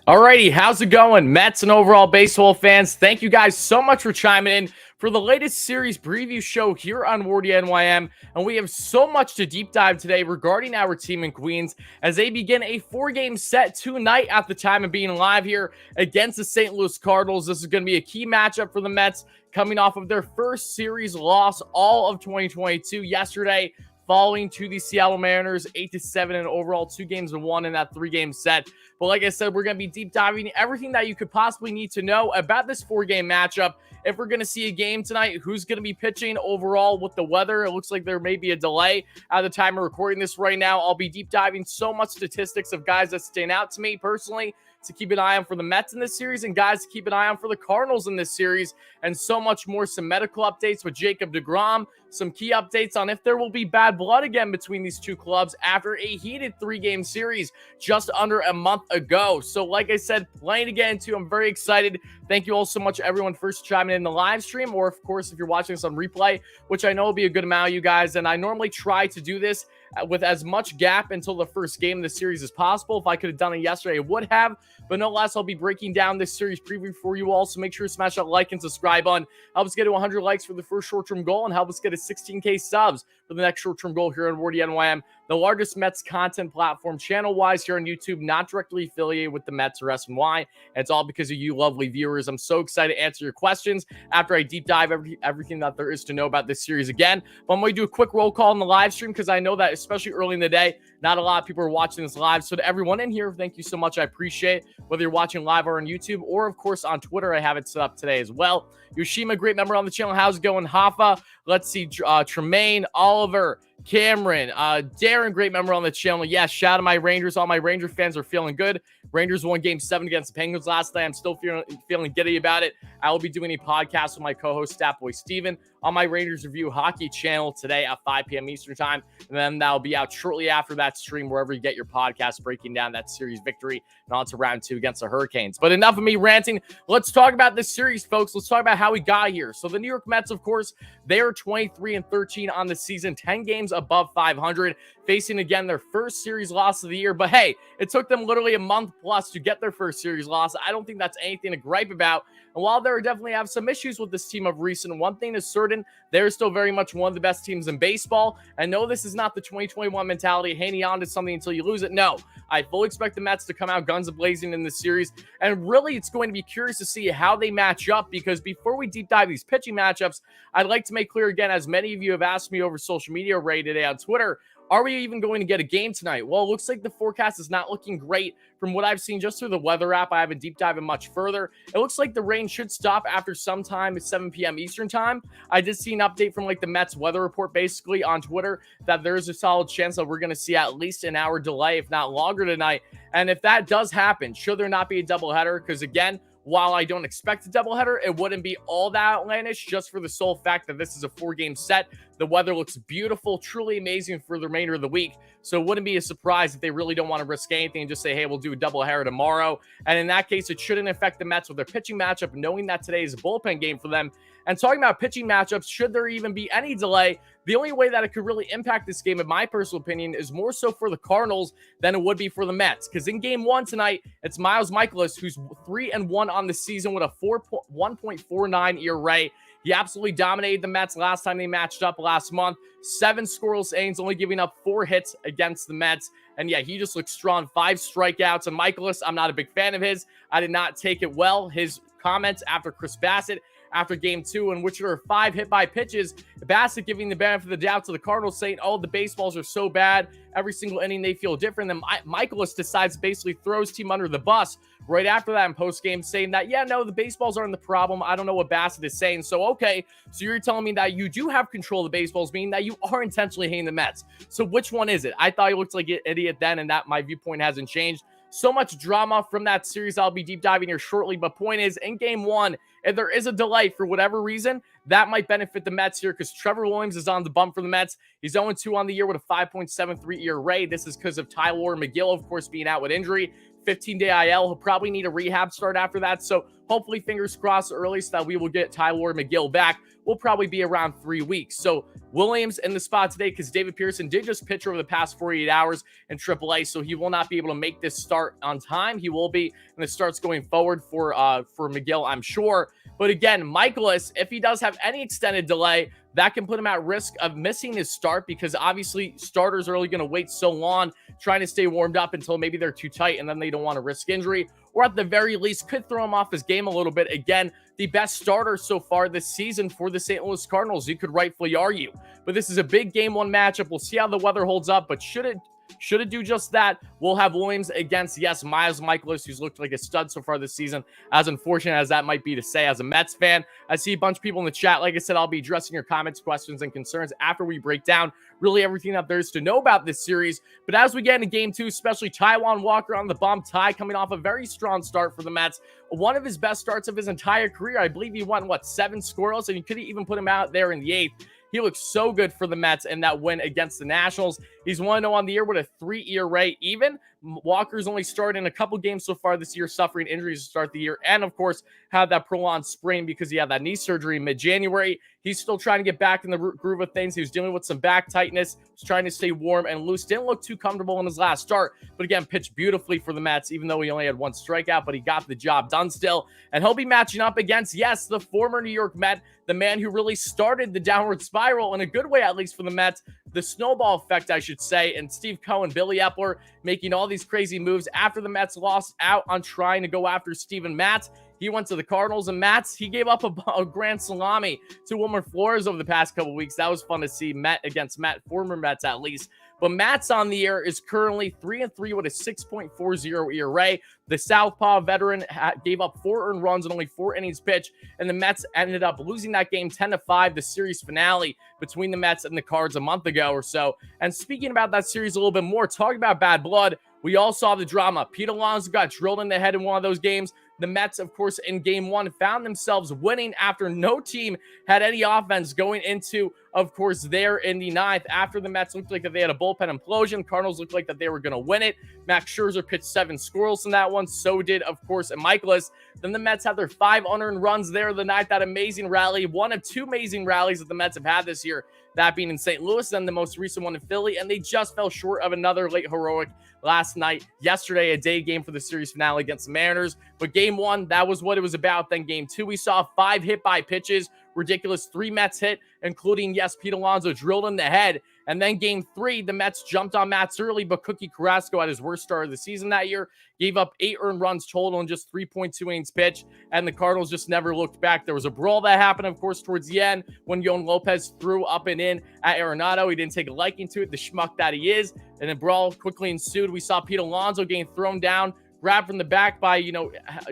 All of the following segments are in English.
Alrighty, how's it going, Mets and overall baseball fans? Thank you guys so much for chiming in for the latest series preview show here on WardyNYM, and we have so much to deep dive today regarding our team in Queens as they begin a 4-game set tonight at the time of being live here against the St. Louis Cardinals. This is going to be a key matchup for the Mets coming off of their first series loss all of 2022 yesterday, falling to the Seattle Mariners 8-7 in overall 2-1 in that 3-game set. But like I said, we're going to be deep diving everything that you could possibly need to know about this 4-game matchup. If we're going to see a game tonight, who's going to be pitching overall with the weather. It looks like there may be a delay at the time of recording this right now. I'll be deep diving so much statistics of guys that stand out to me personally to keep an eye on for the Mets in this series and guys to keep an eye on for the Cardinals in this series, and so much more. Some medical updates with Jacob deGrom, some key updates on if there will be bad blood again between these two clubs after a heated 3-game series just under a month ago. So like I said, plenty to get into. I'm very excited. Thank you all so much, everyone, first chiming in the live stream, or of course, if you're watching this on replay, which I know will be a good amount of you guys. And I normally try to do this with as much gap until the first game of the series as possible. If I could have done it yesterday, I would have. But no less, I'll be breaking down this series preview for you all. So make sure to smash that like and subscribe button. Help us get to 100 likes for the first short-term goal and help us get to 16K subs for the next short-term goal here on WardyNYM, the largest Mets content platform channel-wise here on YouTube, not directly affiliated with the Mets or SNY. And it's all because of you lovely viewers. I'm so excited to answer your questions after I deep dive everything that there is to know about this series again. But I'm going to do a quick roll call in the live stream because I know that especially early in the day, not a lot of people are watching this live. So to everyone in here, thank you so much. I appreciate it. Whether you're watching live or on YouTube or, of course, on Twitter, I have it set up today as well. Yoshima, great member on the channel. How's it going? Hafa, let's see, Tremaine, Oliver, Cameron, Darren, great member on the channel. Yes, shout out to my Rangers. All my Ranger fans are feeling good. Rangers won Game 7 against the Penguins last night. I'm still feeling giddy about it. I will be doing a podcast with my co-host, Statboy Steven, on my Rangers Review Hockey channel today at 5 p.m. Eastern Time. And then that'll be out shortly after that stream, wherever you get your podcast, breaking down that series victory and on to round 2 against the Hurricanes. But enough of me ranting. Let's talk about this series, folks. Let's talk about how we got here. So the New York Mets, of course, they are 23-13 on the season, 10 games above 500, facing again their first series loss of the year. But hey, it took them literally a month plus to get their first series loss. I don't think that's anything to gripe about. And while there definitely have some issues with this team of recent, one thing is certain, they're still very much one of the best teams in baseball. And no, this is not the 2021 mentality, hanging on to something until you lose it. No, I fully expect the Mets to come out guns a-blazing in this series. And really, it's going to be curious to see how they match up, because before we deep dive these pitching matchups, I'd like to make clear again, as many of you have asked me over social media array today on Twitter, are we even going to get a game tonight? Well, it looks like the forecast is not looking great from what I've seen just through the weather app. I haven't deep dived much further. It looks like the rain should stop after sometime at 7 p.m. Eastern time. I did see an update from like the Mets weather report basically on Twitter that there is a solid chance that we're going to see at least an hour delay, if not longer tonight. And if that does happen, should there not be a doubleheader? Because again, while I don't expect a doubleheader, it wouldn't be all that outlandish just for the sole fact that this is a 4-game set. The weather looks beautiful, truly amazing for the remainder of the week. So it wouldn't be a surprise if they really don't want to risk anything and just say, hey, we'll do a doubleheader tomorrow. And in that case, it shouldn't affect the Mets with their pitching matchup, knowing that today is a bullpen game for them. And talking about pitching matchups, should there even be any delay, the only way that it could really impact this game, in my personal opinion, is more so for the Cardinals than it would be for the Mets. Because in Game 1 tonight, it's Miles Mikolas, who's 3-1 on the season with a 1.49 ERA. He absolutely dominated the Mets last time they matched up last month. 7 scoreless innings, only giving up 4 hits against the Mets. And yeah, he just looks strong. 5 strikeouts. And Mikolas, I'm not a big fan of his. I did not take it well. His comments after Chris Bassett after Game 2, in which there are 5 hit by pitches. Bassett giving the benefit of the doubt to the Cardinals, saying, oh, the baseballs are so bad. Every single inning they feel different. Then Mikolas decides to basically throw his team under the bus right after that in post-game, saying that, yeah, no, the baseballs aren't the problem. I don't know what Bassett is saying. So, okay, so you're telling me that you do have control of the baseballs, meaning that you are intentionally hating the Mets. So which one is it? I thought he looked like an idiot then, and that my viewpoint hasn't changed. So much drama from that series. I'll be deep diving here shortly. But point is, in Game 1, if there is a delay for whatever reason, that might benefit the Mets here because Trevor Williams is on the bump for the Mets. He's 0-2 on the year with a 5.73 ERA. This is because of Tyler McGill, of course, being out with injury. 15-day IL. He'll probably need a rehab start after that. So hopefully, fingers crossed early so that we will get Tyler McGill back. Will probably be around 3 weeks. So Williams in the spot today because David Pearson did just pitch over the past 48 hours in AAA, so he will not be able to make this start on time. He will be in the starts going forward for McGill, I'm sure. But again, Michaelis, if he does have any extended delay, that can put him at risk of missing his start because obviously starters are only going to wait so long trying to stay warmed up until maybe they're too tight and then they don't want to risk injury, or at the very least could throw him off his game a little bit. Again, the best starter so far this season for the St. Louis Cardinals, you could rightfully argue. But this is a big game one matchup. We'll see how the weather holds up, but should it do just that, we'll have Williams against, yes, Miles Michaelis, who's looked like a stud so far this season, as unfortunate as that might be to say as a Mets fan. I see a bunch of people in the chat. Like I said, I'll be addressing your comments, questions, and concerns after we break down really everything that there is to know about this series. But as we get into game two, especially Taijuan Walker on the bump, Ty coming off a very strong start for the Mets, one of his best starts of his entire career. I believe he won, 7 scoreless, and you could even put him out there in the 8th. He looks so good for the Mets in that win against the Nationals. He's 1-0 on the year with a 3 ERA even. Walker's only started in a couple games so far this year, suffering injuries to start the year, and of course had that prolonged sprain because he had that knee surgery in mid-January. He's still trying to get back in the groove of things. He was dealing with some back tightness, was trying to stay warm and loose. Didn't look too comfortable in his last start, but again, pitched beautifully for the Mets, even though he only had 1 strikeout, but he got the job done still. And he'll be matching up against, yes, the former New York Met, the man who really started the downward spiral in a good way, at least for the Mets, the snowball effect, I should say, and Steve Cohen, Billy Epler making all these crazy moves after the Mets lost out on trying to go after Steven Matz. He went to the Cardinals, and Matz, he gave up a grand salami to Wilmer Flores over the past couple weeks. That was fun to see, Met against Met, former Mets at least. But Matz on the year is currently 3-3 with a 6.40 ERA. The Southpaw veteran gave up 4 earned runs in only 4 innings pitched, and the Mets ended up losing that game 10-5, the series finale between the Mets and the Cards a month ago or so. And speaking about that series a little bit more, talking about bad blood, we all saw the drama. Pete Alonso got drilled in the head in one of those games. The Mets, of course, in game 1 found themselves winning after no team had any offense going into, of course, there in the 9th. After the Mets looked like that they had a bullpen implosion, Cardinals looked like that they were going to win it. Max Scherzer pitched 7 scoreless in that one. So did, of course, Michaelis. Then the Mets had their 5 unearned runs there the night. That amazing rally, one of 2 amazing rallies that the Mets have had this year, that being in St. Louis, then the most recent one in Philly, and they just fell short of another late heroic last night. Yesterday, a day game for the series finale against the Mariners. But game 1, that was what it was about. Then game 2, we saw 5 hit by pitches, ridiculous 3 Mets hit, including, yes, Pete Alonso drilled in the head. And then game 3, the Mets jumped on Matz early, but Cookie Carrasco had his worst start of the season that year, gave up 8 earned runs total in just 3.2 innings pitched, and the Cardinals just never looked back. There was a brawl that happened, of course, towards the end when Yoan Lopez threw up and in at Arenado. He didn't take a liking to it, the schmuck that he is, and the brawl quickly ensued. We saw Pete Alonso getting thrown down, grabbed from the back by,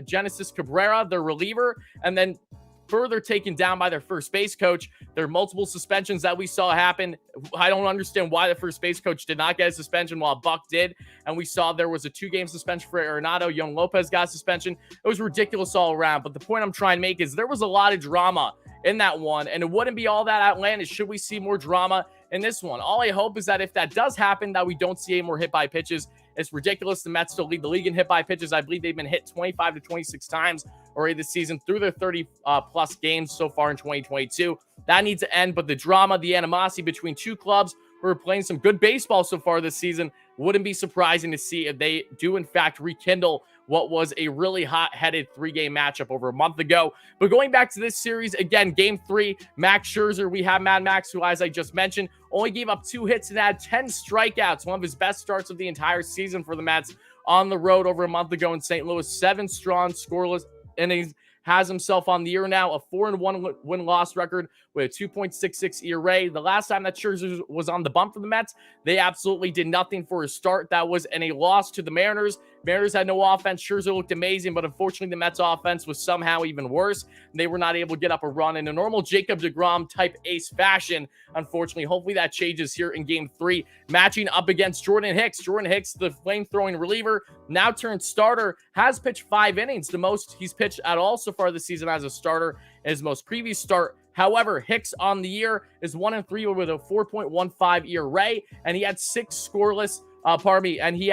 Genesis Cabrera, their reliever, and then further taken down by their first base coach. There are multiple suspensions that we saw happen. I don't understand why the first base coach did not get a suspension while Buck did. And we saw there was a 2-game suspension for Arenado. Yoan Lopez got a suspension. It was ridiculous all around. But the point I'm trying to make is there was a lot of drama in that one, and it wouldn't be all that outlandish should we see more drama in this one. All I hope is that if that does happen, that we don't see any more hit by pitches. It's ridiculous. The Mets still lead the league in hit by pitches. I believe they've been hit 25 to 26 times already this season through their 30 plus games so far in 2022. That needs to end, but the drama, the animosity between 2 clubs who are playing some good baseball so far this season, wouldn't be surprising to see if they do in fact rekindle what was a really hot-headed 3-game matchup over a month ago. But going back to this series, again, game 3, Max Scherzer, we have Mad Max, who, as I just mentioned, only gave up 2 hits and had 10 strikeouts, one of his best starts of the entire season for the Mets on the road over a month ago in St. Louis. 7 strong, scoreless innings. Has himself on the year now, a 4-1 win-loss record with a 2.66 ERA. The last time that Scherzer was on the bump for the Mets, they absolutely did nothing for his start. That was in a loss to the Mariners. Mariners had no offense. Scherzer looked amazing, but unfortunately the Mets offense was somehow even worse. They were not able to get up a run in a normal Jacob deGrom type ace fashion. Unfortunately, hopefully that changes here in game 3, matching up against Jordan Hicks. Jordan Hicks, the flame-throwing reliever, now turned starter, has pitched 5 innings, the most he's pitched at all so far this season as a starter in his most previous start. However, Hicks on the year is 1-3 with a 4.15 ERA, and he had 6 scoreless pardon me, and he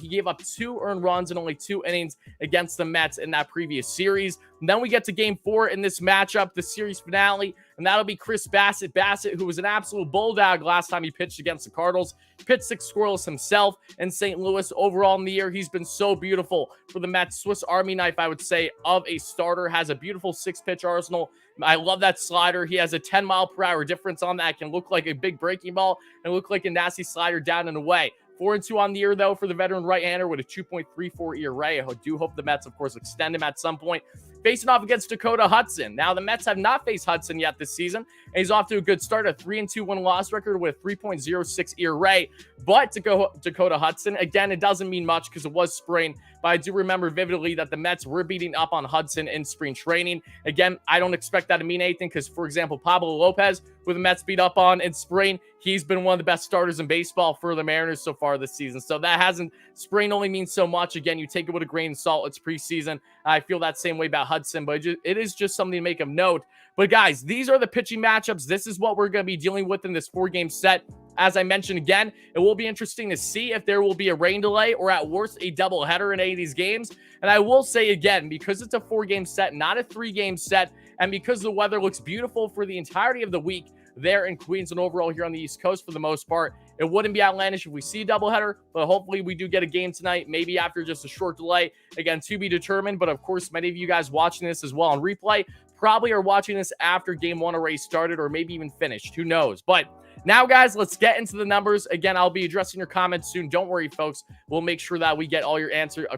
gave up 2 earned runs in only 2 innings against the Mets in that previous series. And then we get to game 4 in this matchup, the series finale, and that'll be Chris Bassett. Bassett, who was an absolute bulldog last time he pitched against the Cardinals, pitched 6 scoreless himself in St. Louis. Overall in the year, he's been so beautiful for the Mets. Swiss Army knife, I would say, of a starter. Has a beautiful 6-pitch arsenal. I love that slider. He has a 10-mile-per-hour difference on that. Can look like a big breaking ball and look like a nasty slider down and away. 4-2 on the year, though, for the veteran right-hander with a 2.34 ERA. I do hope the Mets, of course, extend him at some point. Facing off against Dakota Hudson. Now, the Mets have not faced Hudson yet this season, and he's off to a good start, a 3-2 win-loss record with a 3.06 ERA. But Dakota Hudson, again, it doesn't mean much because it was spring, but I do remember vividly that the Mets were beating up on Hudson in spring training. Again, I don't expect that to mean anything because, for example, Pablo Lopez, who the Mets beat up on in spring, he's been one of the best starters in baseball for the Mariners so far this season. So that hasn't, spring only means so much. Again, you take it with a grain of salt. It's preseason. I feel that same way about Hudson, but it is just something to make of note. But guys, these are the pitching matchups. This is what we're going to be dealing with in this 4-game set. As I mentioned again, it will be interesting to see if there will be a rain delay or at worst a doubleheader in any of these games. And I will say again, because it's a 4-game set, not a 3-game set, and because the weather looks beautiful for the entirety of the week there in Queens and overall here on the East Coast for the most part, it wouldn't be outlandish if we see a doubleheader, but hopefully we do get a game tonight, maybe after just a short delay. Again, to be determined, but of course, many of you guys watching this as well on replay probably are watching this after game 1 already started or maybe even finished. Who knows? But now, guys, let's get into the numbers. Again, I'll be addressing your comments soon. Don't worry, folks. We'll make sure that we get all your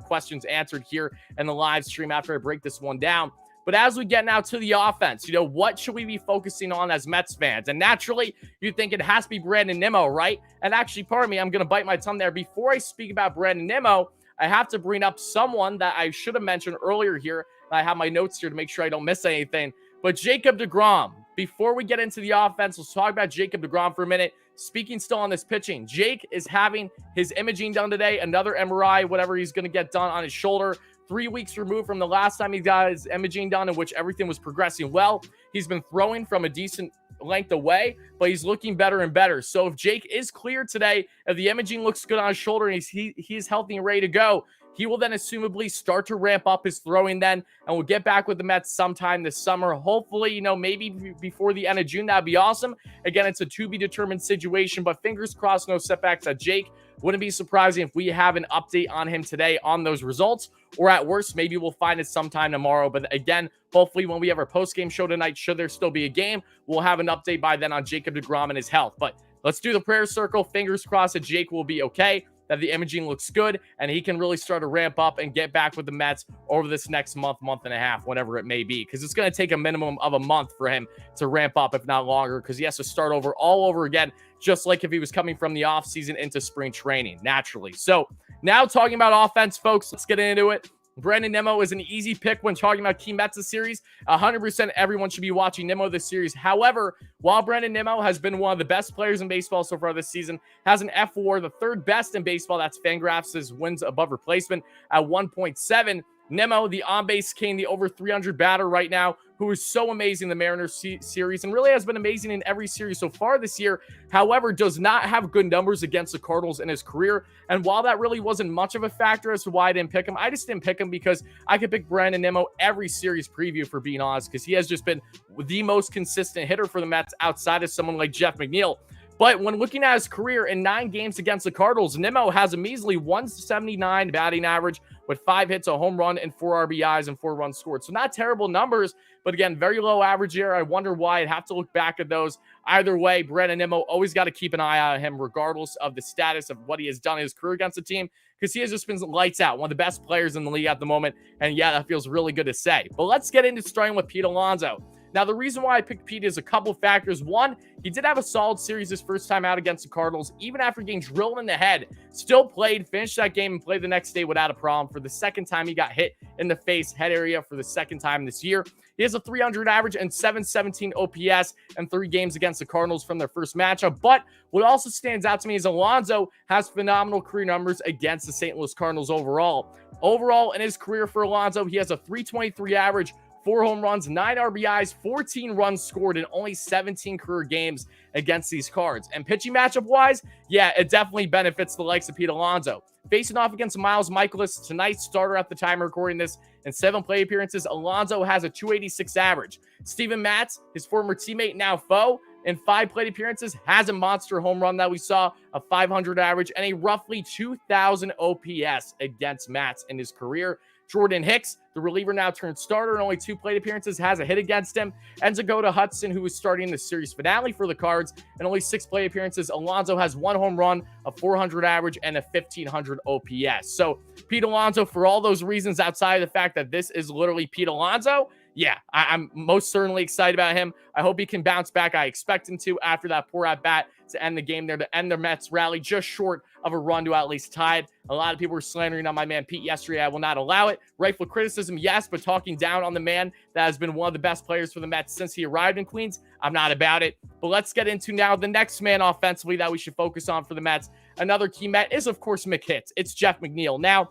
questions answered here in the live stream after I break this one down. But as we get now to the offense, what should we be focusing on as Mets fans? And naturally, you think it has to be Brandon Nimmo, right? And actually, pardon me, I'm going to bite my tongue there. Before I speak about Brandon Nimmo, I have to bring up someone that I should have mentioned earlier here. I have my notes here to make sure I don't miss anything. But Jacob deGrom. Before we get into the offense, let's talk about Jacob deGrom for a minute. Speaking still on this pitching, Jake is having his imaging done today, another MRI, whatever he's going to get done on his shoulder. 3 weeks removed from the last time he got his imaging done, in which everything was progressing well. He's been throwing from a decent length away, but he's looking better and better. So if Jake is clear today, if the imaging looks good on his shoulder and he's healthy and ready to go, he will then assumably start to ramp up his throwing then, and we'll get back with the Mets sometime this summer. Hopefully, maybe before the end of June. That'd be awesome. Again, it's a to-be-determined situation, but fingers crossed, no setbacks at Jake. Wouldn't be surprising if we have an update on him today on those results, or at worst, maybe we'll find it sometime tomorrow. But again, hopefully when we have our post-game show tonight, should there still be a game, we'll have an update by then on Jacob deGrom and his health. But let's do the prayer circle. Fingers crossed that Jake will be okay, that the imaging looks good, and he can really start to ramp up and get back with the Mets over this next month and a half, whatever it may be, because it's going to take a minimum of a month for him to ramp up, if not longer, because he has to start all over again, just like if he was coming from the offseason into spring training, naturally. So now talking about offense, folks, let's get into it. Brandon Nimmo is an easy pick when talking about key Mets this series. 100% everyone should be watching Nimmo this series. However, while Brandon Nimmo has been one of the best players in baseball so far this season, has an F4, the third best in baseball, that's Fangraphs' wins above replacement at 1.7. Nimmo, the on-base king, the over 300 batter right now, who is so amazing in the Mariners series and really has been amazing in every series so far this year. However, does not have good numbers against the Cardinals in his career. And while that really wasn't much of a factor as to why I didn't pick him, I just didn't pick him because I could pick Brandon Nimmo every series preview, for being honest, because he has just been the most consistent hitter for the Mets outside of someone like Jeff McNeil. But when looking at his career in 9 games against the Cardinals, Nimmo has a measly 179 batting average with 5 hits, a home run, and 4 RBIs and 4 runs scored. So not terrible numbers, but again, very low average here. I wonder why. I'd have to look back at those. Either way, Brandon Nimmo, always got to keep an eye on him regardless of the status of what he has done in his career against the team, because he has just been lights out, one of the best players in the league at the moment. And yeah, that feels really good to say. But let's get into starting with Pete Alonso. Now, the reason why I picked Pete is a couple factors. One, he did have a solid series his first time out against the Cardinals, even after getting drilled in the head. Still played, finished that game, and played the next day without a problem. For the second time, he got hit in the face, head area, for the second time this year. He has a 300 average and 717 OPS and 3 games against the Cardinals from their first matchup. But what also stands out to me is Alonso has phenomenal career numbers against the St. Louis Cardinals overall. Overall, in his career for Alonso, he has a 323 average, 4 home runs, 9 RBIs, 14 runs scored in only 17 career games against these Cards. And pitching matchup-wise, yeah, it definitely benefits the likes of Pete Alonso. Facing off against Miles Michaelis, tonight's starter at the time of recording this, in 7 plate appearances, Alonso has a 286 average. Steven Matz, his former teammate, now foe, in 5 plate appearances, has a monster home run that we saw, a 500 average, and a roughly 2,000 OPS against Matz in his career. Jordan Hicks, the reliever now turned starter in only 2 plate appearances, has a hit against him. And Dakota Hudson, who was starting the series finale for the Cards, in only 6 plate appearances, Alonso has 1 home run, a 400 average, and a 1,500 OPS. So Pete Alonso, for all those reasons outside of the fact that this is literally Pete Alonso, yeah, I'm most certainly excited about him. I hope he can bounce back. I expect him to after that poor at-bat to end the game there, to end the Mets rally just short of a run to at least tie it. A lot of people were slandering on my man Pete yesterday. I will not allow it. Rightful criticism, yes, but talking down on the man that has been one of the best players for the Mets since he arrived in Queens, I'm not about it. But let's get into now the next man offensively that we should focus on for the Mets. Another key Met is, of course, McHit. It's Jeff McNeil. Now,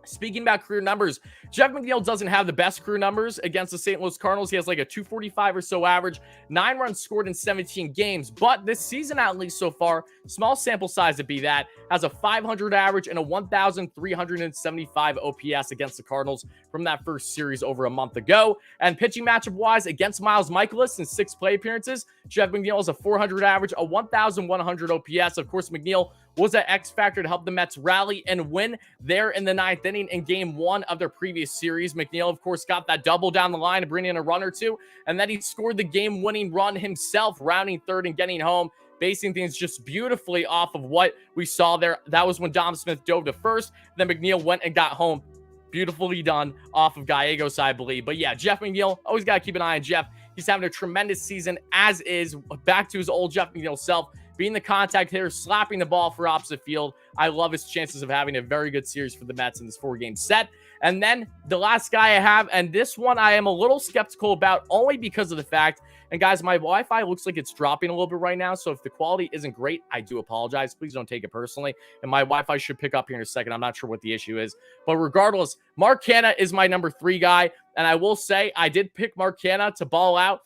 speaking about career numbers, Jeff McNeil doesn't have the best career numbers against the St. Louis Cardinals. He has like a 245 or so average, 9 runs scored in 17 games. But this season, at least so far, small sample size to be that, has a 500 average and a 1,375 OPS against the Cardinals from that first series over a month ago. And pitching matchup-wise, against Miles Michaelis in 6 play appearances, Jeff McNeil has a 400 average, a 1,100 OPS. Of course, McNeil was an X factor to help the Mets rally and win there in the 9th inning in Game 1 of their previous series. McNeil, of course, got that double down the line to bring in a run or two, and then he scored the game-winning run himself, rounding third and getting home, basing things just beautifully off of what we saw there. That was when Dom Smith dove to first. Then McNeil went and got home. Beautifully done off of Gallegos, I believe. But yeah, Jeff McNeil, always got to keep an eye on Jeff. He's having a tremendous season, as is back to his old Jeff McNeil self, being the contact hitter, slapping the ball for opposite field. I love his chances of having a very good series for the Mets in this 4-game set. And then the last guy I have, and this one I am a little skeptical about only because of the fact, and guys, my Wi-Fi looks like it's dropping a little bit right now, so if the quality isn't great, I do apologize. Please don't take it personally, and my Wi-Fi should pick up here in a second. I'm not sure what the issue is, but regardless, Mark Canha is my number 3 guy, and I will say I did pick Mark Canha to ball out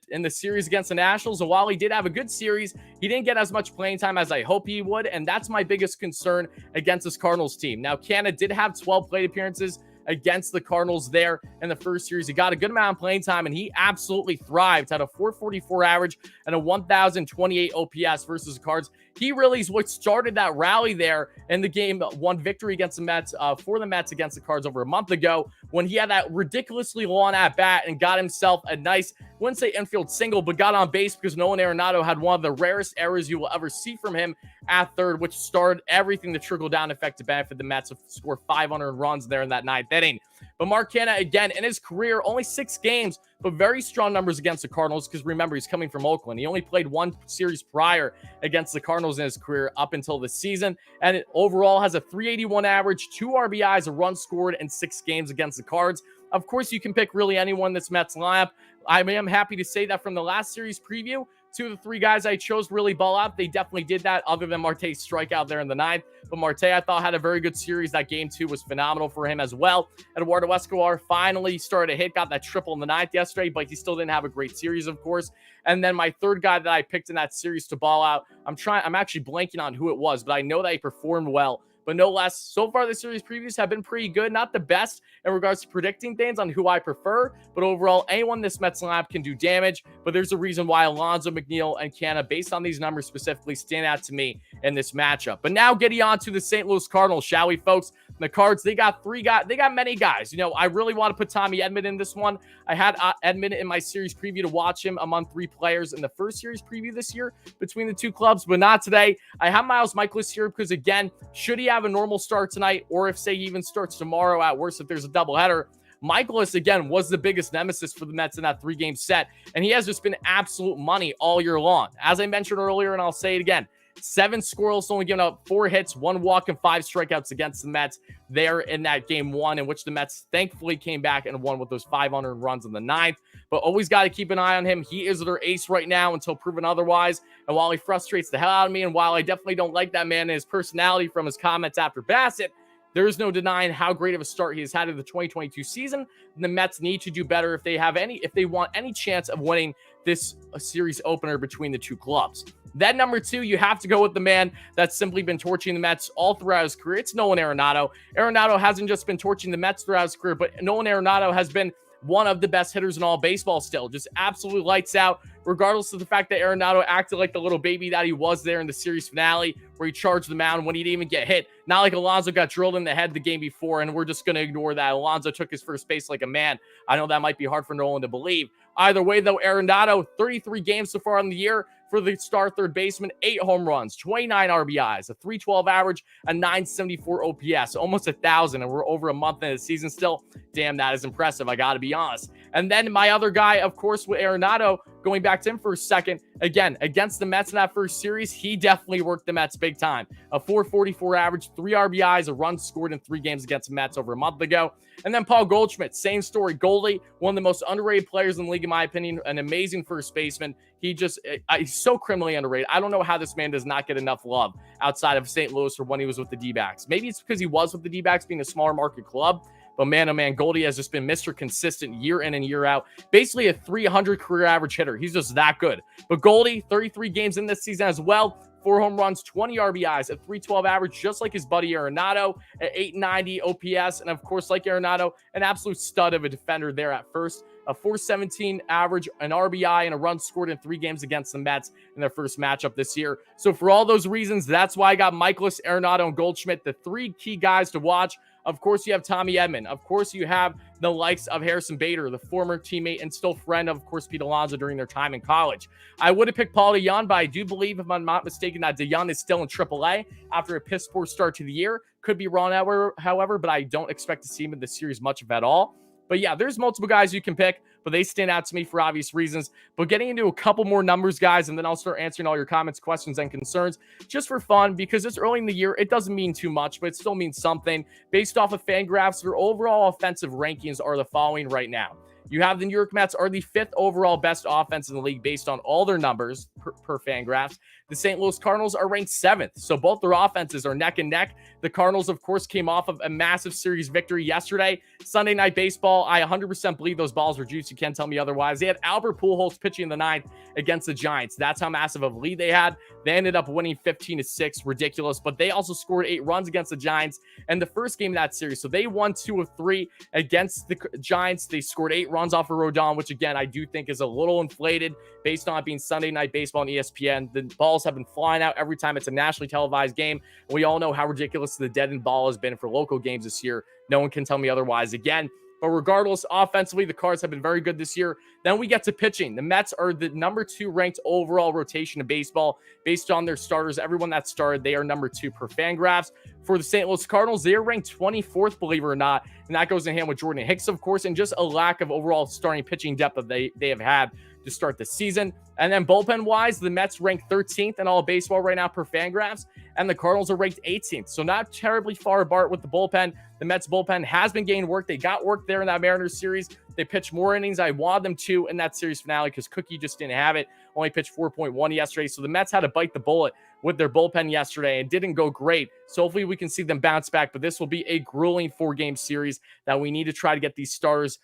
in the series against the Nationals. And while he did have a good series, he didn't get as much playing time as I hope he would. And that's my biggest concern against this Cardinals team. Now, Canha did have 12 plate appearances against the Cardinals there in the first series. He got a good amount of playing time, and he absolutely thrived. Had a 444 average and a 1,028 OPS versus the Cards. He really is what started that rally there in the Game 1 victory against the Mets, for the Mets against the Cards over a month ago, when he had that ridiculously long at-bat and got himself a nice, wouldn't say infield single, but got on base because Nolan Arenado had one of the rarest errors you will ever see from him at third, which started everything to trickle down effect to benefit the Mets to score 500 runs there in that 9th inning. But Mark Canha, again, in his career, only 6 games, but very strong numbers against the Cardinals because remember, he's coming from Oakland. He only played 1 series prior against the Cardinals in his career up until this season, and it overall has a 381 average, 2 RBIs, a run scored in 6 games against the Cards. Of course, you can pick really anyone in this Mets lineup. I am happy to say that from the last series preview, 2 of the 3 guys I chose really ball out. They definitely did that, other than Marte's strikeout there in the 9th. But Marte, I thought, had a very good series. That Game 2 was phenomenal for him as well. Eduardo Escobar finally started to hit, got that triple in the 9th yesterday, but he still didn't have a great series, of course. And then my 3rd guy that I picked in that series to ball out, I'm actually blanking on who it was, but I know that he performed well. But no less, so far the series previews have been pretty good. Not the best in regards to predicting things on who I prefer, but overall, anyone in this Mets lineup can do damage. But there's a reason why Alonso, McNeil, and Canha, based on these numbers specifically, stand out to me in this matchup. But now getting on to the St. Louis Cardinals, shall we, folks? The Cards, they got many guys. You know, I really want to put Tommy Edman in this one. I had Edman in my series preview to watch him among 3 players in the first series preview this year between the 2 clubs, but not today. I have Miles Michaelis here because, again, should he have a normal start tonight, or if, say, he even starts tomorrow at worst if there's a doubleheader, Michaelis, again, was the biggest nemesis for the Mets in that 3-game set, and he has just been absolute money all year long. As I mentioned earlier, and I'll say it again, 7 scoreless, only giving up 4 hits, 1 walk, and 5 strikeouts against the Mets there in that Game 1, in which the Mets thankfully came back and won with those 500 runs in the 9th. But always got to keep an eye on him. He is their ace right now until proven otherwise. And while he frustrates the hell out of me, and while I definitely don't like that man and his personality from his comments after Bassett, there's no denying how great of a start he has had in the 2022 season. The Mets need to do better if they want any chance of winning this series opener between the two clubs. Then number 2, you have to go with the man that's simply been torching the Mets all throughout his career. It's Nolan Arenado. Arenado hasn't just been torching the Mets throughout his career, but Nolan Arenado has been one of the best hitters in all baseball still. Just absolutely lights out, regardless of the fact that Arenado acted like the little baby that he was there in the series finale, where he charged the mound when he didn't even get hit. Not like Alonso got drilled in the head the game before, and we're just going to ignore that. Alonso took his first base like a man. I know that might be hard for Nolan to believe. Either way, though, Arenado, 33 games so far in the year for the star third baseman, 8 home runs, 29 RBIs, a 312 average, a 974 OPS, almost 1,000, and we're over a month into the season still. Damn, that is impressive, I got to be honest. And then my other guy, of course, with Arenado, going back to him for a second, again, against the Mets in that first series, he definitely worked the Mets big time. A 444 average, 3 RBIs, a run scored in 3 games against the Mets over a month ago. And then Paul Goldschmidt, same story. Goldie, one of the most underrated players in the league, in my opinion, an amazing first baseman. He's so criminally underrated. I don't know how this man does not get enough love outside of St. Louis or when he was with the D-backs. Maybe it's because he was with the D-backs being a smaller market club. But man, oh man, Goldie has just been Mr. Consistent year in and year out. Basically a 300 career average hitter. He's just that good. But Goldie, 33 games in this season as well. 4 home runs, 20 RBIs, a 312 average, just like his buddy Arenado, at 890 OPS. And of course, like Arenado, an absolute stud of a defender there at first. A 417 average, an RBI, and a run scored in 3 games against the Mets in their first matchup this year. So for all those reasons, that's why I got Michaelis, Arenado, and Goldschmidt, the 3 key guys to watch. Of course, you have Tommy Edman. Of course, you have the likes of Harrison Bader, the former teammate and still friend of course, Pete Alonso during their time in college. I would have picked Paul DeJong, but I do believe, if I'm not mistaken, that DeJong is still in AAA after a piss poor start to the year. Could be wrong, however, but I don't expect to see him in the series much of at all. But yeah, there's multiple guys you can pick, but they stand out to me for obvious reasons. But getting into a couple more numbers, guys, and then I'll start answering all your comments, questions, and concerns just for fun, because it's early in the year. It doesn't mean too much, but it still means something. Based off of FanGraphs, their overall offensive rankings are the following right now. You have the New York Mets are the 5th overall best offense in the league based on all their numbers per FanGraphs. The St. Louis Cardinals are ranked 7th, so both their offenses are neck and neck. The Cardinals, of course, came off of a massive series victory yesterday. Sunday Night Baseball, I 100% believe those balls were juiced. You can't tell me otherwise. They had Albert Pujols pitching in the 9th against the Giants. That's how massive of a lead they had. They ended up winning 15-6, ridiculous, but they also scored 8 runs against the Giants in the first game of that series. So they won 2 of 3 against the Giants. They scored 8 runs off of Rodon, which again, I do think is a little inflated based on it being Sunday Night Baseball on ESPN. The balls have been flying out every time it's a nationally televised game. And we all know how ridiculous the dead end ball has been for local games this year. No one can tell me otherwise again. But regardless, offensively, the Cards have been very good this year. Then we get to pitching. The Mets are the number 2 ranked overall rotation of baseball based on their starters. Everyone that started, they are number 2 per FanGraphs. For the St. Louis Cardinals, they are ranked 24th, believe it or not. And that goes in hand with Jordan Hicks, of course, and just a lack of overall starting pitching depth that they have had to start the season. And then bullpen-wise, the Mets ranked 13th in all of baseball right now per FanGraphs, and the Cardinals are ranked 18th. So not terribly far apart with the bullpen. The Mets bullpen has been getting work. They got work there in that Mariners series. They pitched more innings. I wanted them to in that series finale because Cookie just didn't have it. Only pitched 4.1 yesterday. So the Mets had to bite the bullet with their bullpen yesterday and didn't go great. So hopefully we can see them bounce back. But this will be a grueling 4-game series that we need to try to get these starters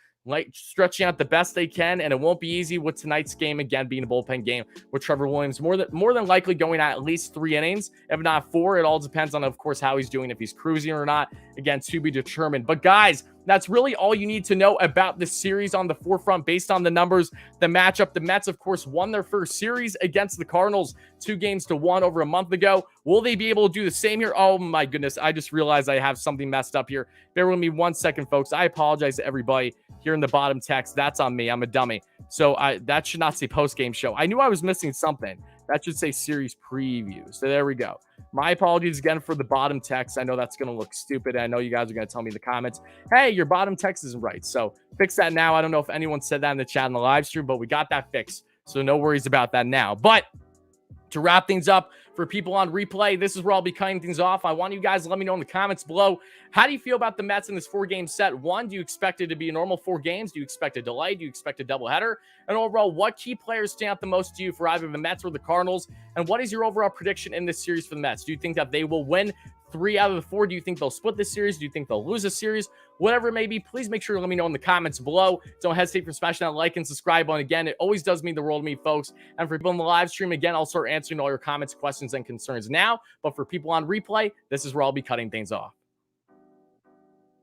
stretching out the best they can, and it won't be easy with tonight's game again being a bullpen game with Trevor Williams more than likely going at least 3 innings, if not 4. It all depends on, of course, how he's doing, if he's cruising or not. Again, to be determined. But guys, that's really all you need to know about this series on the forefront based on the numbers, the matchup. The Mets, of course, won their first series against the Cardinals 2-1 over a month ago. Will they be able to do the same here? Oh my goodness, I just realized I have something messed up here. Bear with me 1 second, folks. I apologize to everybody here in the bottom text. That's on me. I'm a dummy. So that should not say post-game show. I knew I was missing something. That should say series preview. So there we go. My apologies again for the bottom text. I know that's going to look stupid. I know you guys are going to tell me in the comments, hey, your bottom text isn't right. So fix that now. I don't know if anyone said that in the chat in the live stream, but we got that fixed. So no worries about that now. But to wrap things up, for people on replay, this is where I'll be cutting things off. I want you guys to let me know in the comments below. How do you feel about the Mets in this 4-game set? 1, do you expect it to be a normal 4 games? Do you expect a delay? Do you expect a doubleheader? And overall, what key players stand out the most to you for either the Mets or the Cardinals? And what is your overall prediction in this series for the Mets? Do you think that they will win 3 out of the 4? Do you think they'll split this series? Do you think they'll lose a series? Whatever it may be, please make sure to let me know in the comments below. Don't hesitate for smashing that like and subscribe button. Again, it always does mean the world to me, folks. And for people in the live stream, again, I'll start answering all your comments, questions, and concerns now. But for people on replay, this is where I'll be cutting things off.